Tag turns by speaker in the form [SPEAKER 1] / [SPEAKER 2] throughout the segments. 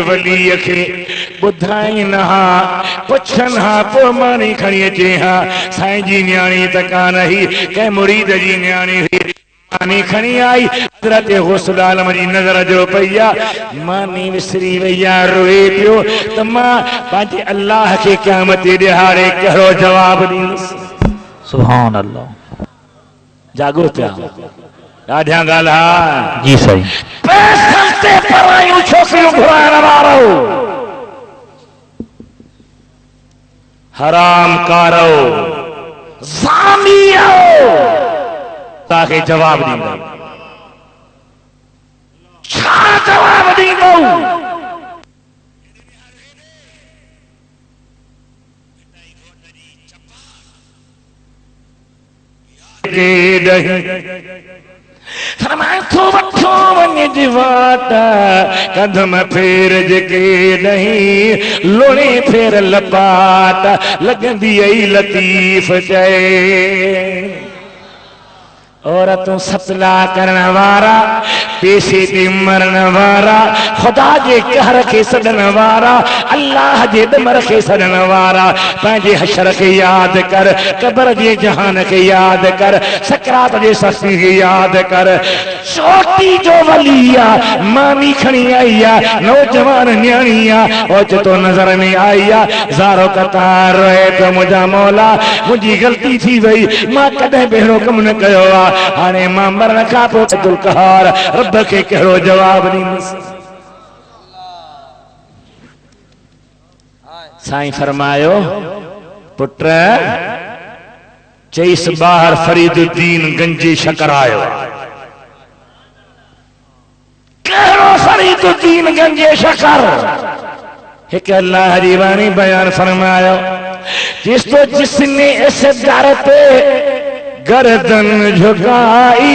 [SPEAKER 1] वली खे ॿुधाइन हा पुछन हा पोइ मानी खणी अचे हा साईं जी न्याणी त कान हुई कंहिं मुरीद जी न्याणी हुई मानी खणी आई हज़रत गौसुल आलम जी नज़र जो पई आहे मानी विसरी वई आहे रोए पियो त मां पंहिंजे अल्लाह खे क़यामत ॾियारे कहिड़ो जवाबु ॾींदुसि।
[SPEAKER 2] सुभान अल्लाह।
[SPEAKER 1] जागो पिया ॾाढियां ॻाल्हि
[SPEAKER 2] जी साईं।
[SPEAKER 1] पैसनि ते परायूं छोकिरियूं घुराइण वारो हराम कारो ज़ामियो तव्हांखे जवाब ॾींदो छा जवाब ॾींदो? फरमाए थो वठो वञ जी वाट कदम फेर जेके नहीं लोणे फेर लपाट लगंदी आई लतीफ चए औरतों सतला करण वारा पेशे ते मरण वारा खुदा जे कहर के सडन वारा अल्लाह जे दमर के सडन वारा पंहिंजे हशर के याद कर कब्र जे जहान के याद कर सकरात जे सस्ती के याद कर छोटी जो वलिया मानी खणी आई आ नौजवान न्याणी आ और तो नजर में आई आ ज़ारो कतार रहे तो मुझा मौला मुझी गलती थी वई मां कदे बेड़ो कम न कयो आ हाणे मां मरण खां पोइ अब्दुल कहर रब खे कहिड़ो जवाब ॾींदुसि। साईं फरमायो पुट चईस ॿाहिर फरीदुद्दीन गंजी शकर आयो कहिड़ो फरीदुद्दीन गंजे शकर एक अल्लाह जी वाणी बयान फरमायो जिसने ऐसे दर पे गर्दन झुकाई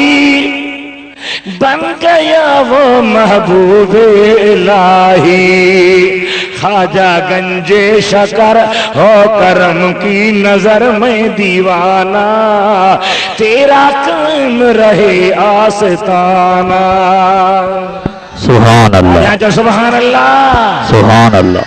[SPEAKER 1] बन गया वो महबूब इलाही खाजा गंजे शकर हो करम की नजर में दीवाना तेरा कायम रहे आस्ताना।
[SPEAKER 2] सुभान अल्लाह।
[SPEAKER 1] जो सुभान अल्लाह।
[SPEAKER 2] सुभान अल्लाह।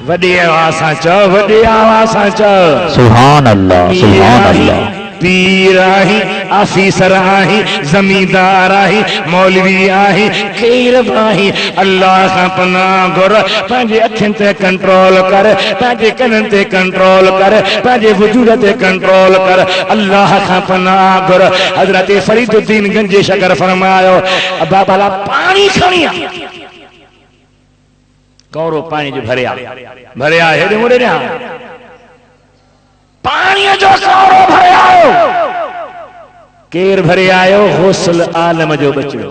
[SPEAKER 1] वॾी आवाज़ सां चओ वॾी आवाज़ सां चओ सुभान
[SPEAKER 2] अल्लाह। सुभान अल्लाह।
[SPEAKER 1] पीर आही ऑफिसर आही जमींदार आही मौलवी आही केर आही अल्लाह का पनाह घुर पंहिंजे अखियुनि ते कंट्रोल कर पंहिंजे कननि ते कंट्रोल कर पंहिंजे वजूद ते कंट्रोल कर अल्लाह का पनाह घुर। हजरत फरीदुद्दीन गंजे शकर फरमायो अब्बा भला पानी खणी आ कौरो पानी जो भरिया हेॾे होॾे ॾियां पानी जो कौरो भरे आयो केर भरे आयो गौसुल आलम जो बच्चो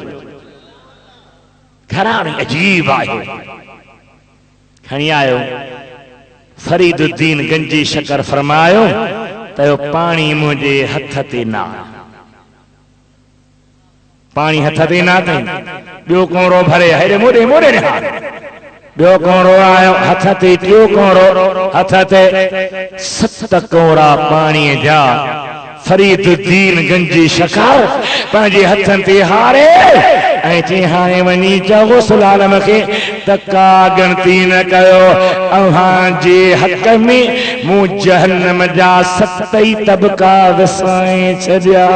[SPEAKER 1] घराणी अजीब आयो खणी आयो फरीदुद्दीन गंजी शकर फरमायो तो पानी मुझे हथ ते ना पानी हथ ते ना कई ॿियो कौरो भरे हेॾे मोड़े मोड़े ॿियो कौरो आयो हथ ते टियों कौरो हथ ते 7 कौरा पानी जा फरीदुद्दीन गंजी शकर पंहिंजे हथनि ते हारे ऐं चई हाणे वञी चओ गौसुल आलम खे त का गिनती न कयो अव्हां जे हक़ में मूं जहन्नम जा 7 तबका विसाए छॾिया।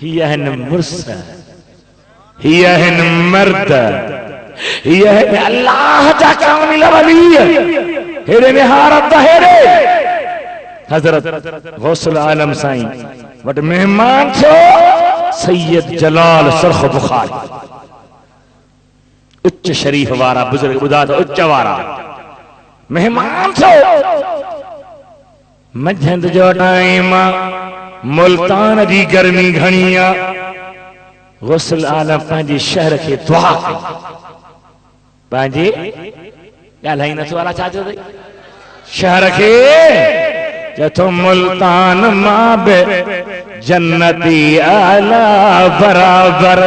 [SPEAKER 1] हीअ आहिनि मुर्सल हीअ आहिनि मर्द हीअ आहिनि अल्लाह जा कामिल वली हेॾे निहारत हेॾे हज़रत गौसुल आलम साईं वटि मेहमान थियो सैयद जलाल सरख बुखारी उच्च शरीफ वारा बुजुर्ग ॿुधा त उच्च वारा मेहमान थियो मंझंदि जो टाइम मुल्तान जी गर्मी घणी आहे गौसुल आलम पंहिंजे शहर खे दुआ कई पंहिंजे ॻाल्हाई नथो वाला छा चयो अथई शहर खे चथो मुल्तान मां बि जन्नती आला बराबर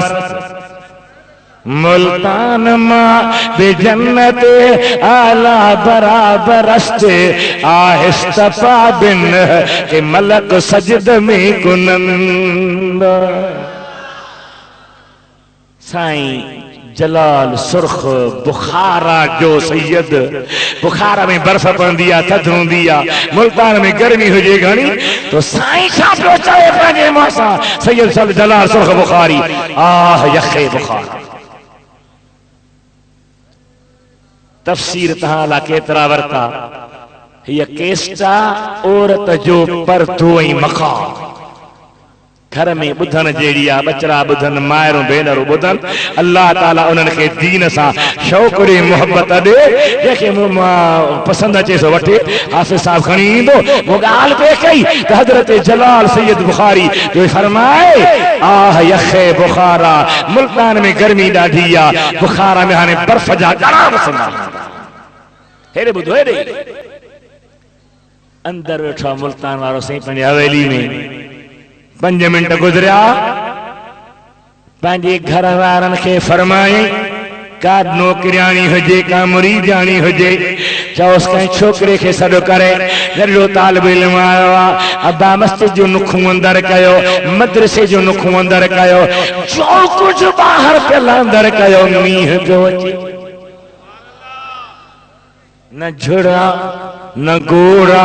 [SPEAKER 1] मुल्तान मां बि जन्नत आला बराबर आहिस्तफा बिन के मलक सजद में कुनंद। साईं जलाल सुर्ख बुखारा जो सैयद बुखारा में बर्फ पवंदी आहे थधि हूंदी आहे मुल्तान में गर्मी हुजे घणी तो साईं छा पियो चवे पंहिंजे मुंहं सां सैयद सल जलाल सुर्ख बुखारी आह यखे बुखार तफसीर तहां ला केतिरा वरता हीअ केस्टा औरत जो परदो ऐं मकाम घर में बुधन जहिड़ी आहे बचड़ा बुधन मायरूं भेनरूं बुधन अल्लाह ताला उन्हनि खे दीन सां शौक़ ॾे मोहबत ॾे जंहिंखे पसंदि अचे सो वठे हाफ़िज़ साहब खणी ईंदो वो ॻाल्हि पे कई त हज़रत जलाल सैयद बुखारी जो फरमाए आह यखे बुखारा मुल्तान में गर्मी ॾाढी आहे बुखारा में हाणे बर्फ जा घणा वसंदा हेॾे ॿुधो हेॾे अंदरि वेठो मुल्तान वारो साईं पंहिंजी हवेली में 5 मिनट गुजरिया पंहिंजे घर वारनि खे फरमाए का नौकरियाणी हुजे का मुरीदाणी हुजे चओसि कंहिं छोकिरे खे सॾु करे नंढो तालिब इल्म आयो आहे अब्बा मस्जिद जो नुखूं अंदरि कयो मदरसे जो नुखूं अंदरि कयो जो कुझु ॿाहिरि पियल अंदरि कयो मींहुं पियो अचे न झुड़ा न गोरा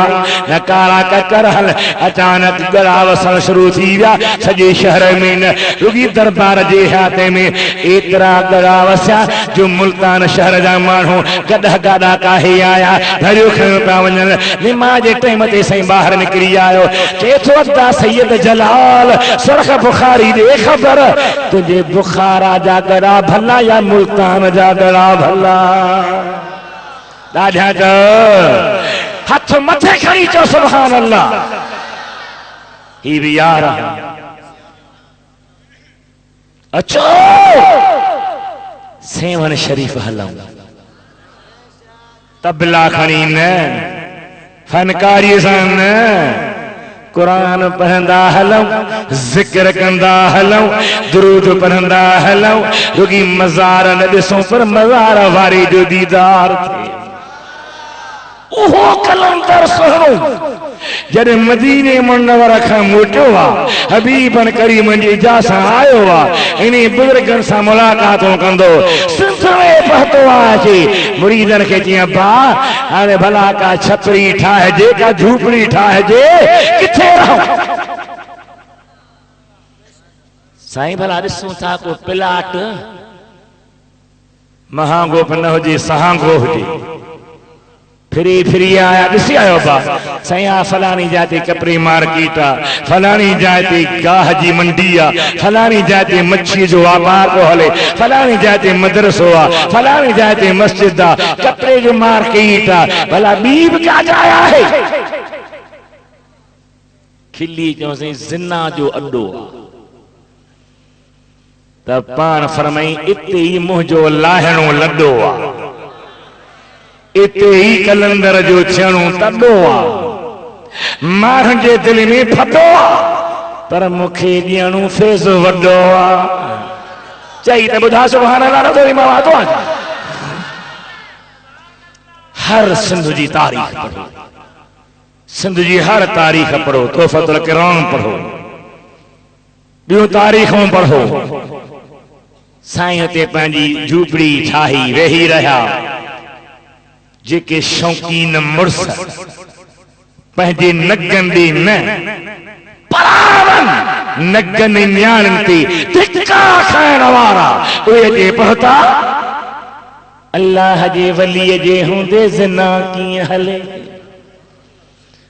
[SPEAKER 1] न कारा ककर हल अचानक गड़ा वसण शुरू थी विया सॼे शहर में न रुगी दरबार जे हाथे में एतिरा गड़ा वसिया जो मुल्तान शहर जा माण्हू गॾ गाॾा काहे आया धरियो खयो पिया वञनि निमाज़ जे टाइम ते साईं ॿाहिरि निकिरी आयो चए थो अदा सैयद जलाल सुर्ख बुखारी ॾे ख़बर तुंहिंजे बुखारा जा गड़ा भला या मुल्तान जा गड़ा भला ॾाढा जो हथ मथे खणी चो सुभान अल्लाह ही भी यार अचो सेवन शरीफ हलूं तबला खणी न फनकारी सां न कुरान पढ़ंदा हलूं जिक्र कंदा हलूं दुरूद पढ़ंदा हलूं रुगी मज़ार न ॾिसूं पर मज़ार वारे जो दीदार थे ओहो कलंदर सुहिणो जॾहिं मदीने मुनव्वर खां मोटियो आहे हबीबन करीम जी इजाज़त सां आयो आहे इन बुज़ुर्गनि सां मुलाक़ातूं कंदो सिंध में पहुतो आहे मुरीदनि खे चई अब्बा हाणे भला का छतरी ठाहिजे का झूपड़ी ठाहिजे किथे रहूं साईं भला ॾिसूं था को प्लाट महांगो न हुजे सहांगो हुजे फिरी आया ॾिसी आयो बा साईं फलानी जाते कपड़ी मार्केट आहे फलानी जाते गाह जी मंडी आहे फलानी जाते मच्छी जो वापार को हले फलानी जाते मदरसो आहे फलानी जाते मस्जिद आहे कपड़े जो मार्केट आहे भला ॿी बि का जाइ आहे खिली चयोसीं ज़िना जो अड्डो त पाण फरमाई इते ई मुंहिंजो लाहिणो लॾो आहे इते ही कलंदर जो थियणो तॾो आहे माण्हुनि जे दिलि में फटो आहे पर मूंखे ॾियणो फैज़ वॾो आहे चई त ॿुधा सुभान अल्लाह थोरी मां वातो आहे हर सिंध जी तारीख़ पढ़ो सिंध जी हर तारीख़ पढ़ो तोहफ़तुल किराम पढ़ो ॿियूं तारीख़ूं पढ़ो साईं ते पंहिंजी झूपड़ी ठाही वेही रहिया जेके शौकीन मुर्स पंहिंजे नगनि ॾे न परावन नगनि न्याणनि ते धिका खाइण वारा उहे अचे पहुता अल्लाह जे वलीअ जे हूंदे ज़िना कीअं हले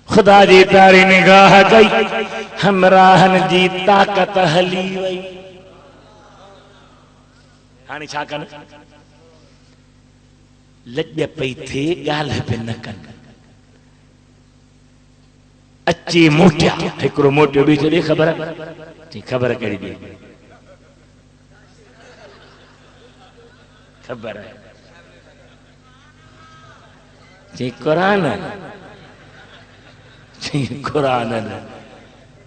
[SPEAKER 1] खुदा जी प्यारी निगाह कई हमराहनि जी ताक़त हली वई हाणे छा कनि लॼ पई थिए ॻाल्हि पे न कनि अचे मोटिया हिकिड़ो मोटियो बि चए ख़बर ख़बर कहिड़ी ॾे ख़बर आहे चई क़ुरान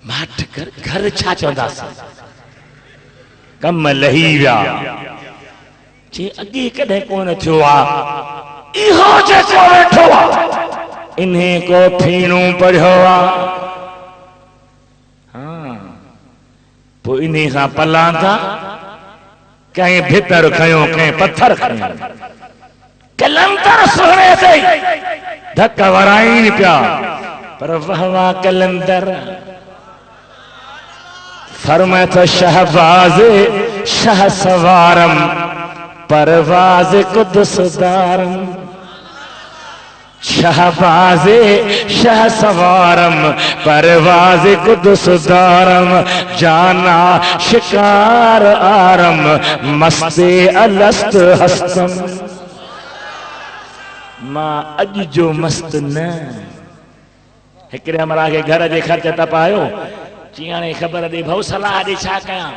[SPEAKER 1] माठ कर घर छा चवंदासीं कम लही विया चई अॻे कॾहिं कोन थियो आहे इहो जेको वेठो आहे इन्हे को फीणो पढ़ियो आहे हाँ पोइ इन्हे सां पलां था कहीं भितर खयो कहीं पत्थर खयो कलंदर सोने से धक्का वराई नहीं पिया पर वह कलंदर फरमाए तो शहबाज शाह सवारम परवाज कुदसदारम शहबाजे शाह सवारम परवाज कुदसदारम जाना शिकार आरम मस्ते अलस्त हस्तम मां अज जो मस्त न हिकड़े हमरा के घर जे खर्च त पायो चियाणे खबर दे भाऊ सलाह दे छा कयां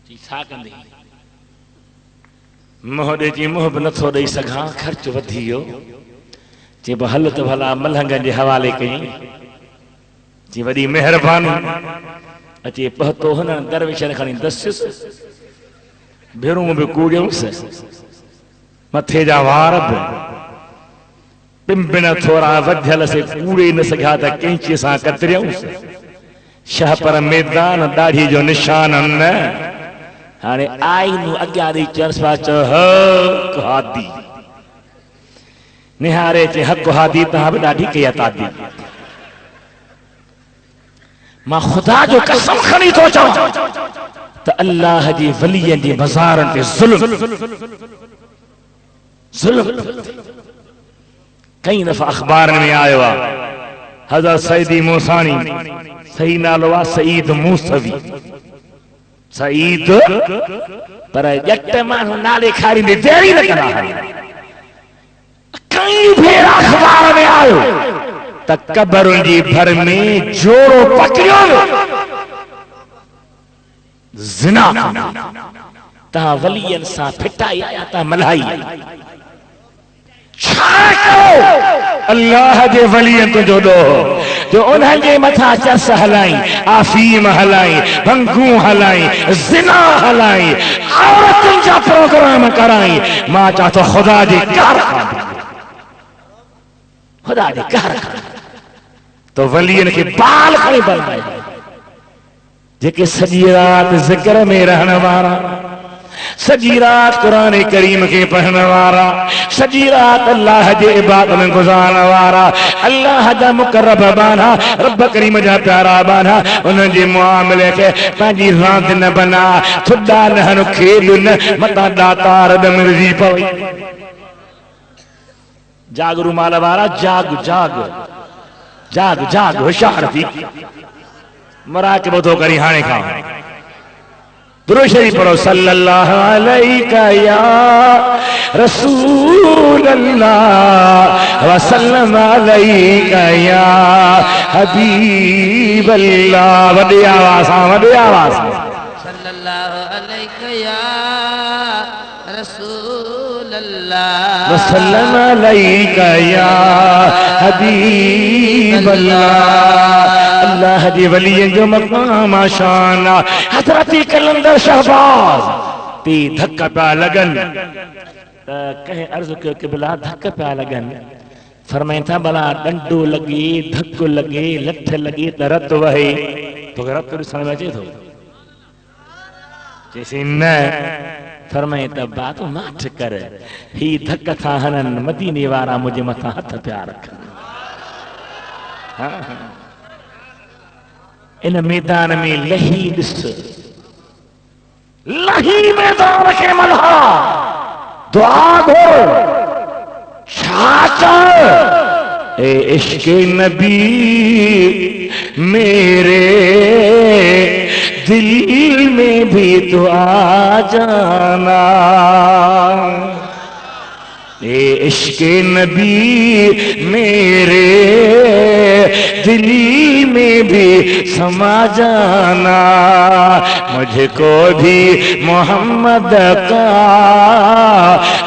[SPEAKER 1] जी छा कंदी मोह दे जी मोह भी नथो ॾेई सघां ख़र्च वधी वियो चइबो हल त भला मलहंगनि जे हवाले कई जी वॾी महिरबानी अचे पहुतो हुन दरवेशनि खणी दसियुसि भेरूं बि कूड़ियुसि मथे जा वार बि पिंबिण थोरा वधियल से कूड़े न सघिया त कैंचीअ सां कतरियऊंसि शाह पर मैदान दाढ़ी जो निशान न हाणे आई नु अॻियां ॾेई चर्स पाच हक हादी निहारे चे हक हादी तव्हां बि ॾाढी कई तादी मां ख़ुदा जो कसम खणी थो चवां त अल्लाह जी वलीअ जे मज़ारनि ते ज़ुल्म कई दफ़ा अख़बारनि में आयो आहे हज़रत सईदी मूसानी सही नालो आहे सईद मूसवी सईद पर जट माण्हू नाले खारींदे देरी न कंदा कई भेर अख़बार में आयो त कब्रुनि जी भर में जोड़ो पकड़ियो ज़िना तव्हां वलीअनि सां फिटाई आया तव्हां मल्हाई अल्लाह जे वलीअनि तुंहिंजो ॾोहो जो उन्हनि जे मथां चस हलाई आफीम हलाई भंगू हलाई ज़िना हलाई औरतुनि जा प्रोग्राम कराई मां चाह तो ख़ुदा जी कार तो वलीअनि खे बाल खणी बनाए जेके सॼी राति ज़िक्र में रहण वारा सॼी रात कुरान करीम के पढ़ने वारा सॼी रात अल्लाह जे इबादत में गुज़ारण वारा अल्लाह जा मुकर्रब बाना रब करीम जा प्यारा बाना उन जे मुआमले के पंहिंजी रांदि न बना थुॾा न खेल न मता दातार द मिर्जी पवई जागरू माल वारा जाग जाग जाग जाग होशियार थी मराक़िबो थो करी हाणे खां दुरूद शरीफ पढ़ो सल्लल्लाहु अलैका या रसूल अल्लाह व सल्लम अलैका या हबीब अल्लाह वॾे आवाज़ सां
[SPEAKER 3] सल्लल्लाहु अलैका या रसूल अल्लाह
[SPEAKER 1] व सल्लम अलैका या हबीब अल्लाह अल्लाह जी वलीअ जो मक़ाम शान हज़रत कलंदर शहबाज ती धक्का पिया लॻनि कहीं अर्ज़ कयो कि भला धक पिया लॻनि फरमाइनि था भला डंडो लॻे धक लॻे लठ लॻे त रत वहे तोखे रत ॾिसण में अचे थो चइसि न फरमाए त बात माठ कर ही धक था हननि मदीने वारा मुंहिंजे मथां हथ पिया रखनि इन मैदान में लही ॾिस लही मैदान के मल्हा दुआ घुर छा ए इश्क़ नबी मेरे दिल में भी तो आ जाना ए इश्क़ नबी मेरे दिल में भी समा जाना मुझको भी मोहम्मद का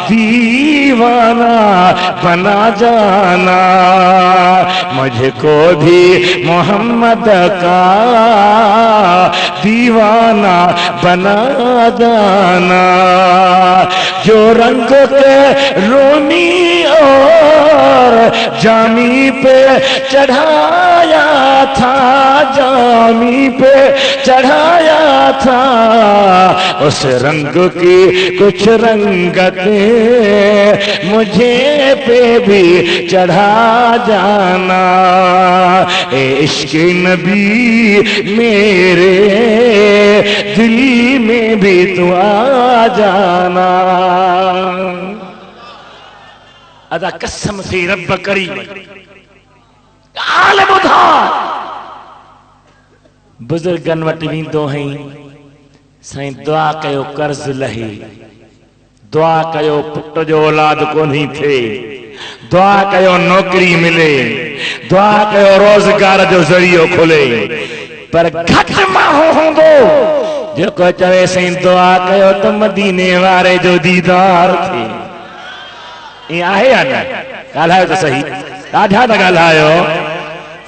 [SPEAKER 1] दीवाना बना जाना मुझको भी मोहम्मद का दीवाना बना जाना जो रंग के रोनी और जामी पे चढ़ाया था, जामी पे चढ़ाया था, उस रंग की कुछ रंगतें मुझे पे भी चढ़ा जाना। ए इश्क़ नबी मेरे दिल में भी तू आ जाना। अदा कसम से रब करीम आल बुधा बुजुर्गन वटि वेंदो हई, साईं दुआ कयो कर्ज लहे, दुआ कयो पुट जो औलाद कोन्ही थे, दुआ कयो नौकरी मिले, दुआ कयो रोजगार जो जरियो खुले, पर घट माण्हू हूंदो जेको चवे साईं दुआ कयो त मदीने वारे जो दीदार थे। ईअं आहे या न? ॻाल्हायो त सही, ॾाढा था ॻाल्हायो।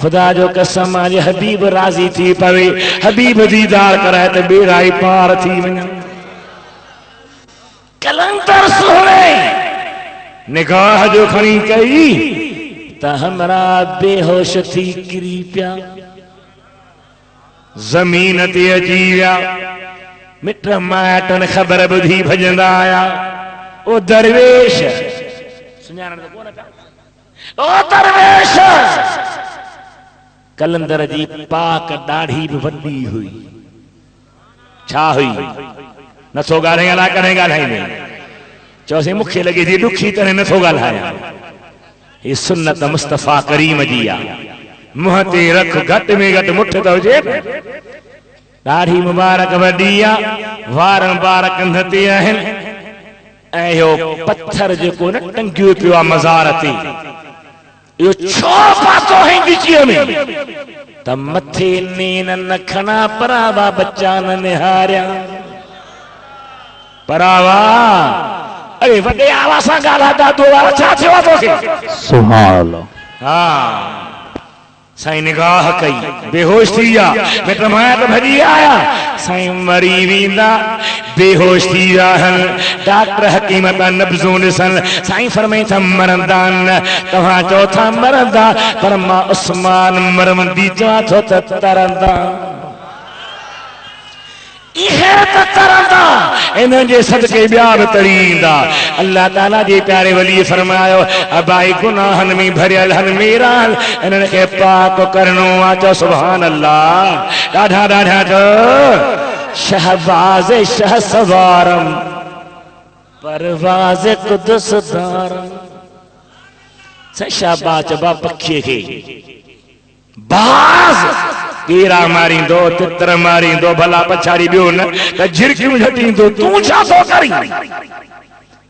[SPEAKER 1] खुदा जो कसम आज हबीब राज़ी थी पवे, हबीब दीदार कराए त बेड़ा ई पार थी वञनि। कलंदर सोहणे निगाह जो खणी कई त हमरा बेहोश थी किरी पिया, ज़मीन ते अची विया। मिट माइटनि ख़बर ॿुधी भॼंदा आया। ओ दरवेश सुञाणण त कोन पिया, ओ दरवेश। कलंदर जी पाक ॾाढ़ी बि वॾी हुई। छा हुई? नथो ॻाल्हाए अलाए कॾहिं ॻाल्हाईंदे, चयोसीं मूंखे लॻे थी ॾुखी तरह नथो ॻाल्हायां। ही सुन्नत मुस्तफ़ा करीम जी आहे। मुंहं ते रख, घटि में घटि मुठ त हुजे। ॾाढ़ी मुबारक वॾी आहे, वार मुबारक कंध ते आहिनि, ऐं इहो पत्थर जेको न टंगियो पियो आहे मज़ार ते, इहो छो पातो है गिचीअ में त मथे नेन न खणा परावा बच्चा न निहारिया। परावा अरे वॾे आवाज़ सां ॻाल्हाए दादो, छा थियो आहे तोखे?
[SPEAKER 2] सुभान अल्लाह।
[SPEAKER 1] हा साईं निगाह कई, बेहोश थी विया। मिट माइट भॼी आया, साईं मरी वेंदा, बेहोश थी विया आहिनि। डॉक्टर हकीम था नब्ज़ूं ॾिसनि, साईं फरमाई था मरंदा न, तव्हां चओ था मरंदा, पर मां उस्मान मरवंदी चवां थो त तरंदा। इहे त तरंदा, इन्हनि जे सदके ॿिया बि तरी ईंदा। अल्लाह ताला जे प्यारे वली फरमायो, अबाई गुनाहनि में भरियल हन मेरा, इन्हनि खे पाक करणो आहे। चओ सुभान अल्लाह। ॾाढा ॾाढा चओ शहबाज़ शह सवारम परवाज़ कुदस दारम। शहबाज़ चइबा पखीअ खे, बाज़ कीड़ा मारींदो, तितर मारींदो, भला पछाड़ी ॿियो न त झिरकियूं झटींदो, तूं छा थो करी?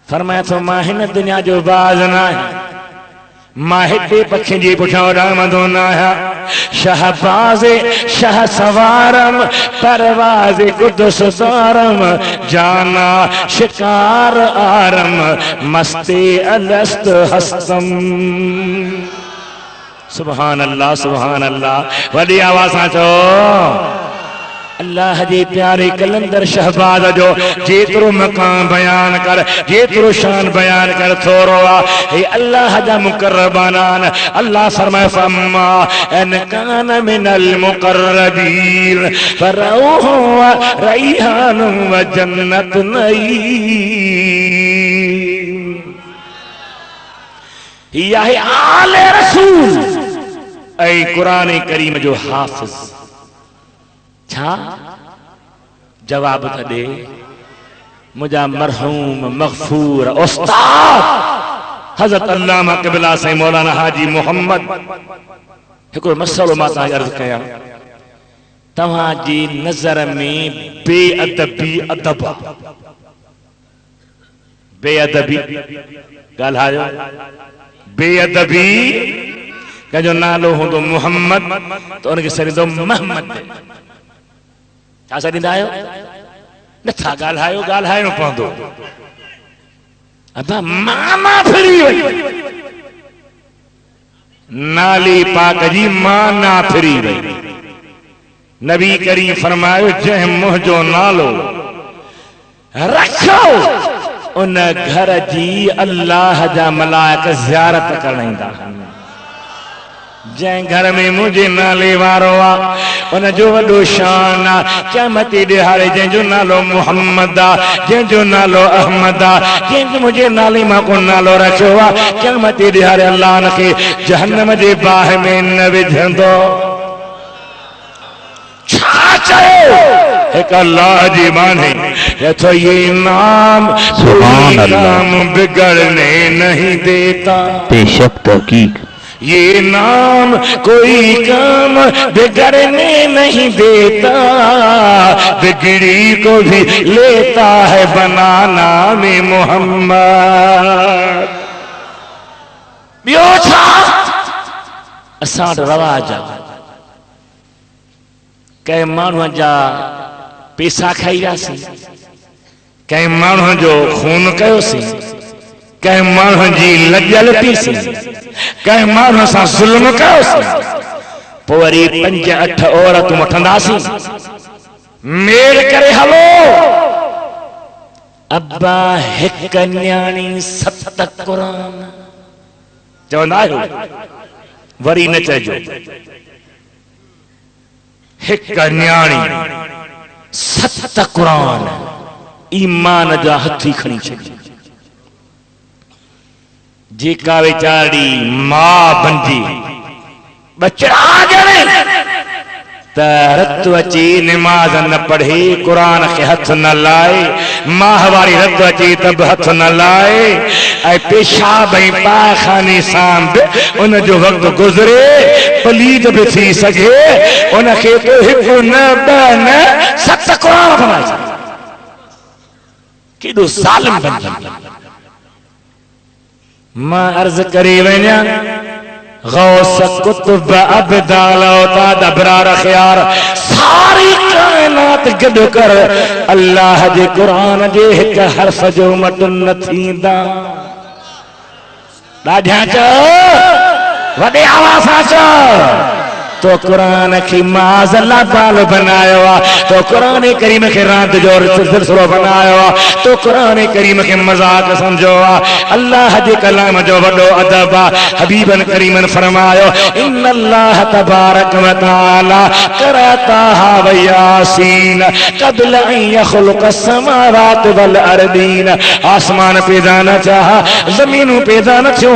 [SPEAKER 1] फरमाए थो मां हिन दुनिया जो बाज़ न आहियां, मां हिते पखियुनि जे पुठियां उॾामंदो न आहियां। शहबाज़ शह सवारम परवाज़ कुदस दारम, जाना शिकार आरम मस्ते अलस्त हस्तम। सुभान अल्लाह, सुभान अल्लाह। वॾी आवाज़ सां चओ अल्लाह जे प्यारे कलंदर शहबाज़ जो जेतिरो मकाम बयान कर, जेतिरो शान बयान कर थोरो आहे। हे अल्लाह जा मुक़र्रबान, अल्लाह फरमाए फम्मा इन कान मिनल मुक़र्रबीन फरऊह व रैहान व जन्नत नईम। या है आले रसूल ऐ कुरान करीम जो हाफिज। छा जवाब त दे मुझा मरहूम मगफूर उस्ताद हज़रत अल्लामा क़िबला साईं मौलाना हाजी मोहम्मद। हिकिड़ो मसलो मां तव्हांखे अर्ज़ कयां, तव्हांजी नज़र में बेअदबी अदब, बेअदबी ॻाल्हायो, बेअदबी कंहिंजो नालो हूंदो मोहम्मद त उनखे सॾींदो महमद। छा सॾींदा आहियो? नथा ॻाल्हायो, ॻाल्हाइणो पवंदो। अदा माना फिरी वई, नाले पाक जी माना फिरी वई। नबी करीम फरमायो जंहिं मुंहिंजो नालो रखो उन घर जी अल्लाह जा मलाइक ज़ियारत करण ईंदा आहिनि। जंहिं घर में मुझे नाले वारो आ उन जो वॾो शान आ। क़यामती ॾिहाड़े जंहिंजो नालो मुहम्मद आ, जंहिंजो नालो अहमद आ, जंहिंजो मुझे नाले मां को नालो रखियो आ, क़यामती ॾिहाड़े अल्लाह उनखे जहन्नम जे बाहि में न विझंदो। छा चयो? एक अल्लाह जी माने तो ये नाम
[SPEAKER 2] सुभान अल्लाह।
[SPEAKER 1] काम बिगड़ने नहीं देता।
[SPEAKER 2] बेशक तहकीक
[SPEAKER 1] ये नाम कोई काम बिगड़ने नहीं देता, बिगड़ी को भी लेता है बनाना में मोहम्मद। ॿियो छा असां वटि रवाज आहे, कंहिं माण्हूअ जा पैसा खाई वियासीं, कंहिं माण्हूअ जो खून कयोसीं, कंहिं माण्हू जी लॼ लुटीसीं, कंहिं माण्हू सां ज़ुल्म कयोसीं, पोइ वरी 5-8 औरतूं वठंदासीं, मेल करे हलो। अब्बा हिक न्याणी 7 क़ुरान चवंदा आहियो, वरी न चइजो। हिक न्याणी 7 क़ुरान ईमान जा हथी खणी छॾी। जेका वीचारी मां बंदी बचड़ा ॼणे त रत अची निमाज़ न पढ़े, क़ुरान खे हथ न लाए, माहवारी रत अची त बि हथ न लाए, ऐं पेशाब ऐं पाखाने सां बि उन जो वक़्तु गुज़रे, पलीद बि थी सघे, उनखे तो हिकु न 2 न 7 क़ुरान पढ़ाए छॾे। केॾो ज़ालिम बंदो। मां अर्ज़ करे वञा, गौस कुतुब अब्दाल औताद अबरार ख़यार सारी कायनात गॾु कर, अल्लाह जे क़ुरान जे हिक हर्फ़ जो मटन न थींदा। ॾाढा चओ, वॾे आवाज़ सां चओ, तो क़ुरान की माज़ल्ला बाल बनायो आ, तो क़ुरान करीम के रात जो सिलसिलो बनायो आ, तो क़ुरान करीम के मजाक समझो आ। अल्लाह जे कलाम जो वडो अदब आ। हबीबन करीमन फरमायो, इन्नल्लाह तबारक व तआला करताहा व यासीन क़ब्ल अन यख़लुक़ अस्समावात वल अर्दीन। आसमान पैदा न चाहा, ज़मीनूं पैदा न थियो,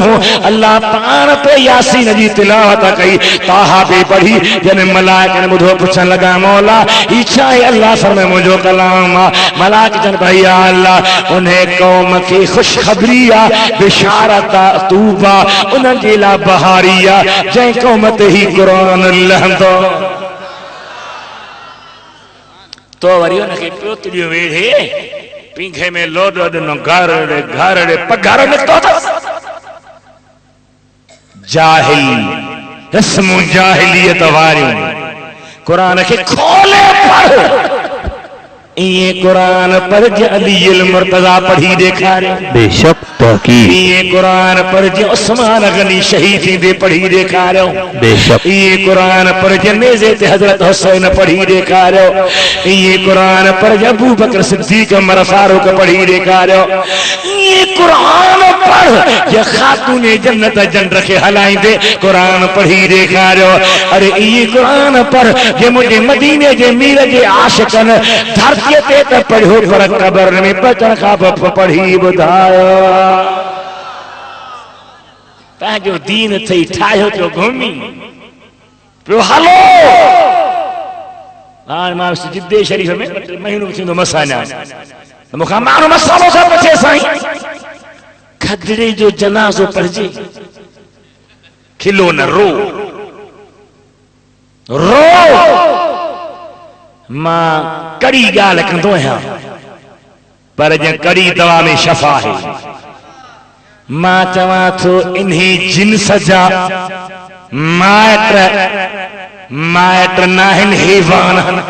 [SPEAKER 1] अल्लाह पाण पे यासीन जी तिलावत कई, ताहा पे पढ़ी। जन मलाइक ने बुधो पुछन लगा, मौला ई छा है? अल्लाह फरमाए, मुझो कलाम आ। मलाइक जन भाई अल्लाह उन्हें कौम की खुशखबरी आ, बिशारत आ, तूबा उन जे ला बहारी आ, जै कौम ते ही कुरान लहंदो। तो वरी उनखे पोतड़ियो वेढ़े पींघे में लोडो ॾिनो, घर ॾे पघार निकितो अथसि। जाहिल रस्मू जाहिलियत वारियूं क़ुरान खे खोले पढ़। इए क़ुरान पर अली मुर्तज़ा पढ़ी ॾेखारियो।
[SPEAKER 2] बेशक तहकीक
[SPEAKER 1] इए क़ुरान पर उस्मान गनी शहीद थींदे पढ़ी ॾेखारियो।
[SPEAKER 2] बेशक
[SPEAKER 1] इए क़ुरान पर नेज़े ते हज़रत हुसैन पढ़ी ॾेखारियो। इए क़ुरान पर अबू बकर सिद्दीक़ उमर फारूक पढ़ी ॾेखारियो। इए क़ुरान पर जे खातूने जन्नत जंड खे हलाईंदे क़ुरान पढ़ी ॾेखारियो। अरे इए क़ुरान पर जे मुंहिंजे मदीने जे मीर जे आशिक़न धरतीअ ते त पढ़ियो, पर क़बर में पचण खां पोइ पढ़ी ॿुधायो। पंहिंजो दीन थई ठाहियो पियो घुमी पियो हलो। हाणे मां जिद्दे शरीफ़ में महीनो थींदो मसाना, मूंखां माण्हू मसालो छा पुछे, साईं खदड़े जो जनाज़ो पढ़जे, खिलो न रो रो। मां कड़ी ॻाल्हि कंदो आहियां, पर जे कड़ी दवा में शफ़ा है। मां चवां थो, इन्ही जिन्स जा माइट नाहिनि, हैवान आहिनि,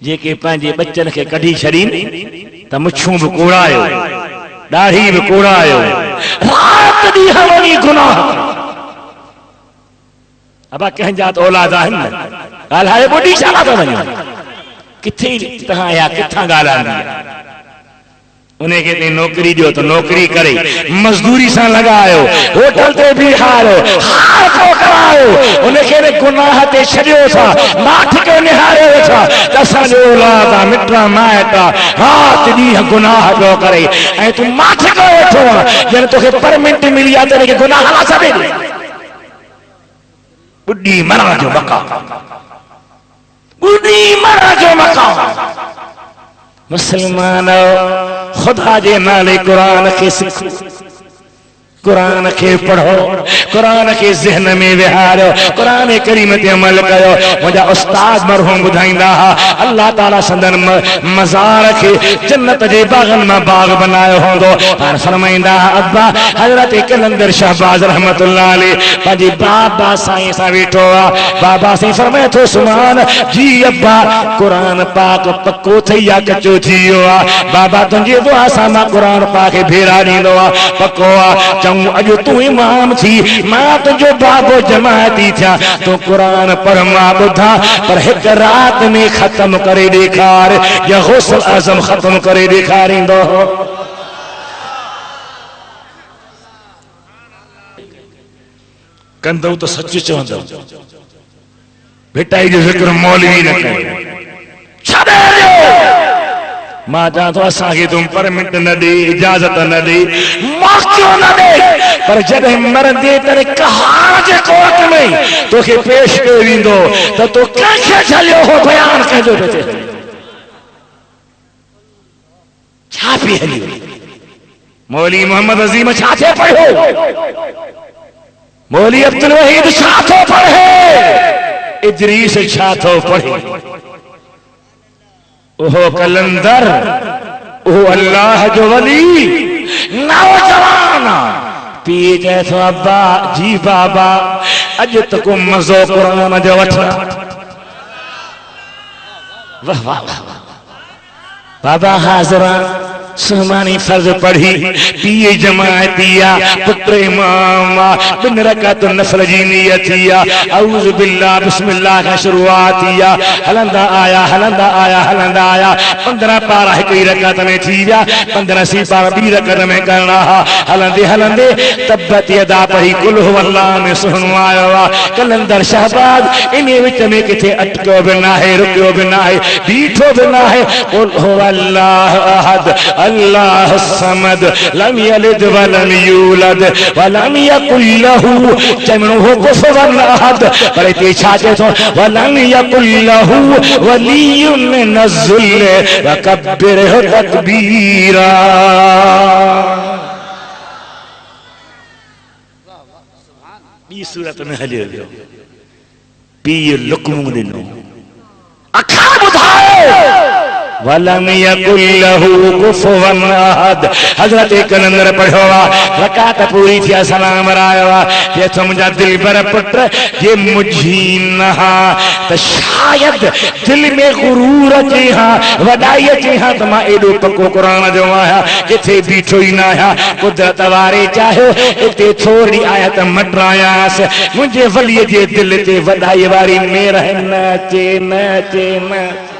[SPEAKER 1] जेके पंहिंजे बच्चन खे कढी छॾीनि त मुछूं बि कोड़ायो, ॾाढ़ी बि कोड़ायो, रात ॾींहं वञी गुनाह। अबा कंहिंजा त औलाद आहिनि न, ॻाल्हाए ॿुधी छा था वञो, किथे तव्हां आया, किथां ॻाल्हाईंदी। उन्हें कहते नौकरी जो तो नौकरी करे, मजदूरी से लगायो, होटल ते बिहारो, हार को करायो, उन्हें कहते गुनाह ते छड़ियो था, माठ के निहारे था, दसा जो औलादा मिट्रा मायटा रात दी गुनाह जो करे, ऐ तू माठ को वेठो जने तोखे परमिट मिली आ तेरे के गुनाह ला सके बुढ़ी मरा जो मका, बुढ़ी मरा जो मका। मुसलमान खुदा जे नाले कुरान के सिखो, कुरान के पढ़ो, कुरान के ज़हन में विहारो, कुरान करीम ते अमल कयो। मुझा उस्ताद मरहूम बुधाइंदा अल्लाह ताला संदन मज़ार के जन्नत जे बागन में बाग बनायो होंदो। पर फरमाइंदा अब्बा हजरत कलंदर शहबाज रहमतुल्लाह अलैह पाजी बाबा साईं सा वेठो आ, बाबा साईं फरमाए थो सुमान जी अब्बा कुरान पाक पक्को थई या कचो थियो आ, बाबा तुंहिंजी दुआ सां मां कुरान पाक भेरा ॾींदो आ, पक्को आ। अजो तू इमाम थी, मां तुझो बाबो जमाती थिया, तू कुरान पर मां बुधा, पर एक रात में खत्म करे दिखार या गौसल आजम खत्म करे दिखारींदो। कंदो तो सच चवंदो, बेटा जो जिक्र मौलवी न करे, छॾे ॾियो। मां चाह तो असा के तुम परमिट न दे, इजाजत न दे, मौक़ो न दे, पर जॾहिं मरंदे तेरे कहार जे कोर्ट में तोखे पेश कयो वेंदो त तो कंहिंखे छलियो हो बयान कजो बचे छा पी हली। मौली मोहम्मद अजीम छा थे पढ़ो, मौली अब्दुल वहीद छा थो पढ़े, इदरीस छा थो पढ़े, ओहो कलंदर, ओहो अल्लाह जो वली नौजवान पी कहे थो अब्बा जी बाबा अज तक मज़ो कुरान जो वठ। वाह वाह बाबा हाजरा सुहमानी फर्ज पढ़ी, पीए जमातिया, पुत्र इमाम, बिन रकात नफल जी नियत थिया, औज़ु बिल्लाह बिस्मिल्लाह का शुरुआत थिया, हलंदा आया हलंदा आया हलंदा आया, 15 पारा एक ही रकात में थी विया, 15 सी पारा बी रकात में करना हा, हलंदे हलंदे तब्बत यदा पढ़ी कुल हुवल्लाह में सुहनो आयो आ। कलंदर शहबाज इन विच में किथे अटको भी ना है, रुकियो भी ना है, बीठो भी ना है। कुल हुवल्लाह अहद अल्लाह समद लम यलिद वलम यूलद वलम यकुल लहू जमनुहु कुफुवन अहद। पर ते छाचे तो वलम यकुल लहू वलियुन नज़ुल वकब्बिरहु तकबीरा। बी सूरत में हलियो वियो, पी लुकमू दिनो अखा बुधाए वलम यकुल लहू कुफुवन अहद। हजरत कलंदर पढ़ो रकात पूरी थी, सलाम रायो ये तो मुझा दिल बर पुत्र ये मुझी नहा तो शायद दिल में गुरूर अचे हाँ, वडाई अचे हाँ, तो मां एडो पक्को कुरान जो आया किथे बीठो ही ना आया। कुदरत वारे चाहो इते थोड़ी आयत मटरायास, मुझे वली जे दिल ते वडाई वारी मेर न चे न चे न।